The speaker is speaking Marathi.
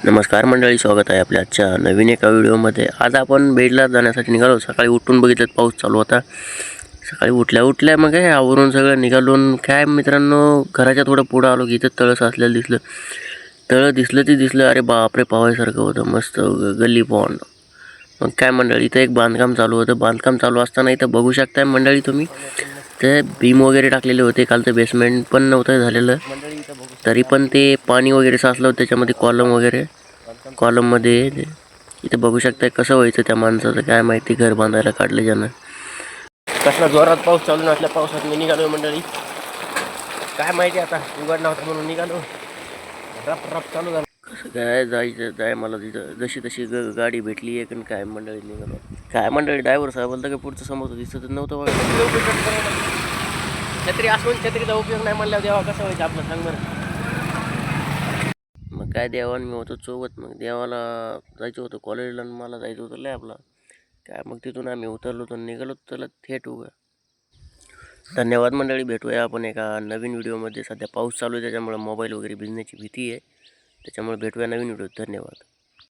नमस्कार मंडळी, स्वागत आहे आपल्या आजच्या नवीन एका व्हिडिओमध्ये। आज आपण बेडला जाण्यासाठी निघालो। सकाळी उठून बघितलं पाऊस चालू होता। सकाळी उठल्या मग काय आवरून सगळं निघालो। काय मित्रांनो, घराच्या थोडं पुढं आलो की इथं तळ साचलेलं दिसलं। तळ दिसलं अरे बापरे, पावायसारखं होतं, मस्त गल्ली पॉन्ड। मग काय मंडळी, इथं एक बांधकाम चालू होतं। बांधकाम चालू असताना इथं बघू शकताय मंडळी तुम्ही, ते बीम वगैरे टाकलेले होते। कालचं बेसमेंट पण नव्हतं झालेलं, तरी पण ते पाणी वगैरे साचलं होतं त्याच्यामध्ये। कॉलममध्ये इथं बघू शकताय कसं व्हायचं त्या माणसाचं, काय माहिती घर बांधायला काढलं ज्यानं। कसला जोरात पाऊस चालू नसल्या पावसात मी निघालो मंडळी। काय माहिती आता उघडला होता म्हणून निघालो। रप चालू झालं। कसं काय जाय मला तिथं जशी तशी गाडी भेटली एक, आणि काय मंडळी निघालो। काय मंडळी, ड्रायव्हर साहेब बोलता की पुढचं समोर दिसत नव्हतं बघा। छत्री असून छत्रीचा उपयोग नाही म्हणल्यावर देवा कसं व्हायचं आपलं, सांग बरं। मग काय देवान मी होतो सोबत। मग देवाला जायचं होतं कॉलेजला आणि मला जायचं होतं लॅबला। काय मग तिथून आम्ही उतरलो तर निघालो चला थेट उगा। धन्यवाद मंडळी, भेटूया आपण एका नवीन व्हिडिओमध्ये। सध्या पाऊस चालू आहे त्याच्यामुळे मोबाईल वगैरे भिजण्याची भीती आहे, त्याच्यामुळे भेटूया नवीन व्हिडिओ। धन्यवाद।